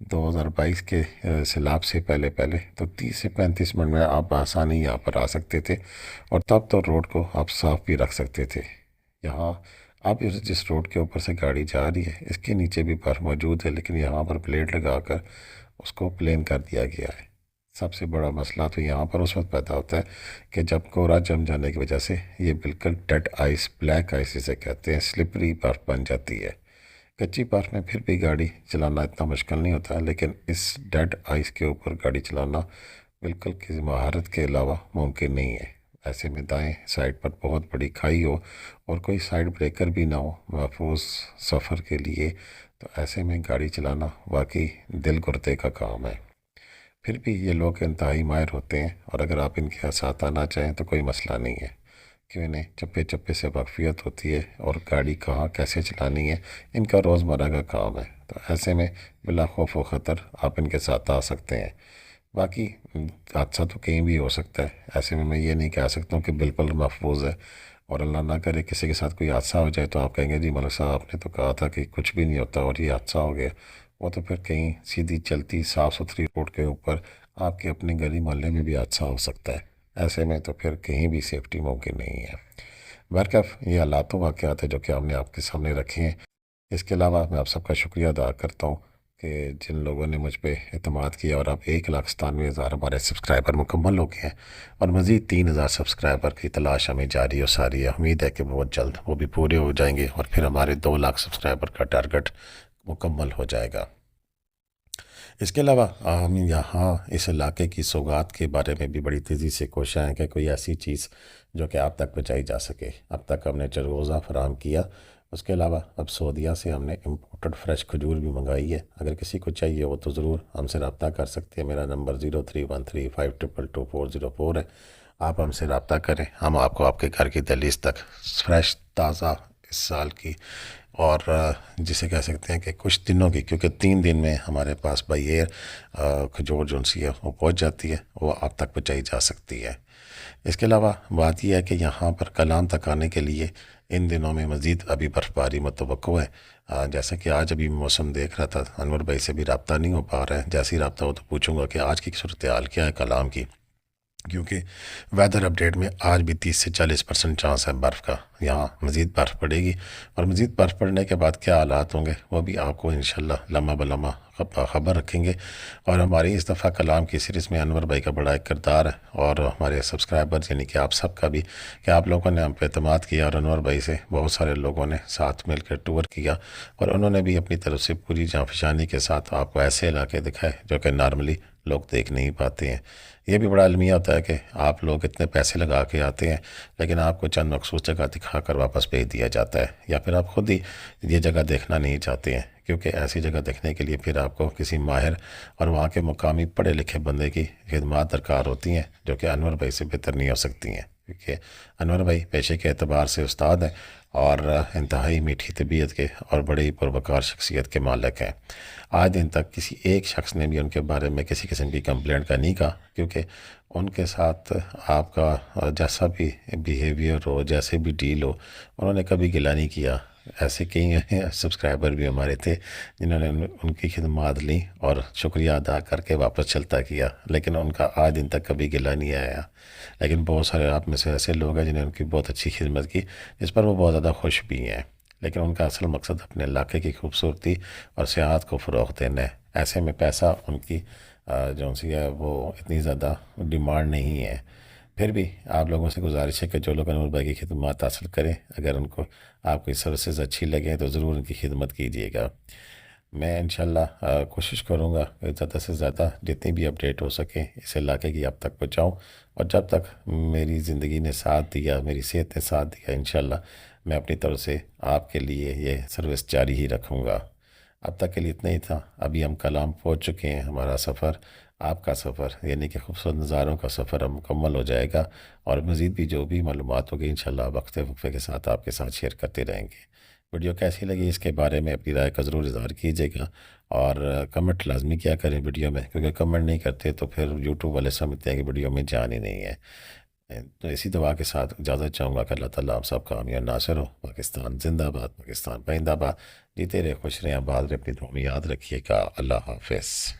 2022 کے سیلاب سے پہلے تو 30 سے 35 منٹ میں آپ بآسانی یہاں پر آ سکتے تھے، اور تب تو روڈ کو آپ صاف بھی رکھ سکتے تھے۔ یہاں اب جس روڈ کے اوپر سے گاڑی جا رہی ہے اس کے نیچے بھی برف موجود ہے، لیکن یہاں پر پلیٹ لگا کر اس کو پلین کر دیا گیا ہے۔ سب سے بڑا مسئلہ تو یہاں پر اس وقت پیدا ہوتا ہے کہ جب کورا جم جانے کی وجہ سے یہ بالکل ڈیڈ آئس، بلیک آئس اسے کہتے ہیں، سلپری برف بن جاتی ہے۔ کچی برف میں پھر بھی گاڑی چلانا اتنا مشکل نہیں ہوتا ہے، لیکن اس ڈیڈ آئس کے اوپر گاڑی چلانا بالکل کسی مہارت کے علاوہ ممکن نہیں ہے۔ ایسے میں دائیں سائڈ پر بہت بڑی کھائی ہو اور کوئی سائڈ بریکر بھی نہ ہو محفوظ سفر کے لیے، تو ایسے میں گاڑی چلانا واقعی دل گردے کا کام ہے۔ پھر بھی یہ لوگ انتہائی ماہر ہوتے ہیں، اور اگر آپ ان کے ساتھ آنا چاہیں تو کوئی مسئلہ نہیں ہے، کہ انہیں چپے چپے سے واقفیت ہوتی ہے اور گاڑی کہاں کیسے چلانی ہے ان کا روزمرہ کا کام ہے۔ تو ایسے میں بلا خوف و خطر آپ ان کے ساتھ آ سکتے ہیں۔ باقی حادثہ تو کہیں بھی ہو سکتا ہے، ایسے میں یہ نہیں کہہ سکتا ہوں کہ بالکل محفوظ ہے، اور اللہ نہ کرے کسی کے ساتھ کوئی حادثہ ہو جائے تو آپ کہیں گے جی ملک صاحب آپ نے تو کہا تھا کہ کچھ بھی نہیں ہوتا اور یہ حادثہ ہو گیا۔ وہ تو پھر کہیں سیدھی چلتی صاف ستھری روڈ کے اوپر آپ کے اپنے گلی محلے میں بھی حادثہ ہو سکتا ہے، ایسے میں تو پھر کہیں بھی سیفٹی ممکن نہیں ہے۔ برکف یہ حالات و واقعات ہیں جو کہ ہم نے آپ کے سامنے رکھے ہیں۔ اس کے علاوہ میں آپ سب کا شکریہ ادا کرتا ہوں کہ جن لوگوں نے مجھ پہ اعتماد کیا، اور اب 1,97,000 ہمارے سبسکرائبر مکمل ہو گئے ہیں، اور مزید 3,000 سبسکرائبر کی تلاش ہمیں جاری و ساری ہے۔ امید ہے کہ بہت جلد وہ بھی پورے ہو جائیں گے، اور پھر ہمارے 2 لاکھ سبسکرائبر کا ٹارگٹ مکمل ہو جائے گا۔ اس کے علاوہ ہم یہاں اس علاقے کی سوگات کے بارے میں بھی بڑی تیزی سے کوشاں ہیں کہ کوئی ایسی چیز جو کہ آپ تک پہنچائی جا سکے۔ اب تک ہم نے چرگوزہ فراہم کیا، اس کے علاوہ اب سعودیہ سے ہم نے امپورٹڈ فریش کھجور بھی منگائی ہے۔ اگر کسی کو چاہیے وہ تو ضرور ہم سے رابطہ کر سکتے ہیں۔ میرا نمبر 0313522224 ہے، آپ ہم سے رابطہ کریں، ہم آپ کو آپ کے گھر کی دہلیز تک فریش تازہ اس سال کی، اور جسے کہہ سکتے ہیں کہ کچھ دنوں کی، کیونکہ 3 دن میں ہمارے پاس بائی ایئر کھجور جو سی ہے وہ پہنچ جاتی ہے، وہ آپ تک پہنچائی جا سکتی ہے۔ اس کے علاوہ بات یہ ہے کہ یہاں پر کلام تک آنے کے لیے ان دنوں میں مزید ابھی برف باری متوقع ہے۔ جیسا کہ آج ابھی موسم دیکھ رہا تھا، انور بھائی سے بھی رابطہ نہیں ہو پا رہا ہے، جیسے ہی رابطہ ہو تو پوچھوں گا کہ آج کی صورتحال کیا ہے کلام کی، کیونکہ ویدر اپڈیٹ میں آج بھی 30 سے 40% چانس ہے برف کا، یہاں مزید برف پڑے گی، اور مزید برف پڑنے کے بعد کیا حالات ہوں گے وہ بھی آپ کو انشاءاللہ لمحہ بلمحہ خبر رکھیں گے۔ اور ہماری اس دفعہ کلام کی سیریز میں انور بھائی کا بڑا ایک کردار ہے، اور ہمارے سبسکرائبر یعنی کہ آپ سب کا بھی، کہ آپ لوگوں نے ہم پہ اعتماد کیا، اور انور بھائی سے بہت سارے لوگوں نے ساتھ مل کر ٹور کیا، اور انہوں نے بھی اپنی طرف سے پوری جانفشانی کے ساتھ آپ کو ایسے علاقے دکھائے جو کہ نارملی لوگ دیکھ نہیں پاتے ہیں۔ یہ بھی بڑا المیہ ہوتا ہے کہ آپ لوگ اتنے پیسے لگا کے آتے ہیں، لیکن آپ کو چند مخصوص جگہ دکھا کر واپس بھیج دیا جاتا ہے، یا پھر آپ خود ہی یہ جگہ دیکھنا نہیں چاہتے ہیں، کیونکہ ایسی جگہ دیکھنے کے لیے پھر آپ کو کسی ماہر اور وہاں کے مقامی پڑھے لکھے بندے کی خدمات درکار ہوتی ہیں، جو کہ انور بھائی سے بہتر نہیں ہو سکتی ہیں، کیونکہ انور بھائی پیشے کے اعتبار سے استاد ہیں، اور انتہائی میٹھی طبیعت کے اور بڑی ہی پروقار شخصیت کے مالک ہیں۔ آج دن تک کسی ایک شخص نے بھی ان کے بارے میں کسی قسم کی کمپلینٹ کا نہیں کہا، کیونکہ ان کے ساتھ آپ کا جیسا بھی بیہیویئر ہو، جیسے بھی ڈیل ہو، انہوں نے کبھی گلہ نہیں کیا۔ ایسے کئی سبسکرائبر بھی ہمارے تھے جنہوں نے ان کی خدمات لیں اور شکریہ ادا کر کے واپس چلتا کیا، لیکن ان کا آج دن تک کبھی گلہ نہیں آیا۔ لیکن بہت سارے آپ میں سے ایسے لوگ ہیں جنہوں نے ان کی بہت اچھی خدمت کی، جس پر وہ بہت زیادہ خوش بھی ہیں، لیکن ان کا اصل مقصد اپنے علاقے کی خوبصورتی اور سیاحت کو فروغ دینا ہے۔ ایسے میں پیسہ ان کی جو سی ہے وہ اتنی زیادہ ڈیمانڈ نہیں ہے۔ پھر بھی آپ لوگوں سے گزارش ہے کہ جو لوگ انور بھائی کی خدمات حاصل کریں، اگر ان کو آپ کی سروسز اچھی لگیں تو ضرور ان کی خدمت کیجیے گا۔ میں انشاءاللہ کوشش کروں گا کہ زیادہ سے زیادہ جتنی بھی اپڈیٹ ہو سکیں اس علاقے کی آپ تک پہنچاؤں، اور جب تک میری زندگی نے ساتھ دیا، میری صحت نے ساتھ دیا، انشاءاللہ میں اپنی طرف سے آپ کے لیے یہ سروس جاری ہی رکھوں گا۔ اب تک کے لیے اتنا ہی تھا، ابھی ہم کلام پہنچ چکے ہیں، ہمارا سفر، آپ کا سفر یعنی کہ خوبصورت نظاروں کا سفر اب مکمل ہو جائے گا، اور مزید بھی جو بھی معلومات ہوگی انشاءاللہ وقفے وقفے کے ساتھ آپ کے ساتھ شیئر کرتے رہیں گے۔ ویڈیو کیسی لگی اس کے بارے میں اپنی رائے کا ضرور اظہار کیجیے گا، اور کمنٹ لازمی کیا کریں ویڈیو میں، کیونکہ کمنٹ نہیں کرتے تو پھر یوٹیوب والے سمجھتے ہیں کہ ویڈیو میں جان ہی نہیں ہے۔ تو اسی دعا کے ساتھ اجازت چاہوں گا کہ اللہ تعالیٰ آپ سب کا کامیاب ناصر ہو۔ پاکستان زندہ باد، پاکستان پائندہ باد، جیتے رہے، خوش رہیں، آباد رہے، اپنی دعا میں یاد رکھیے گا۔ اللہ حافظ۔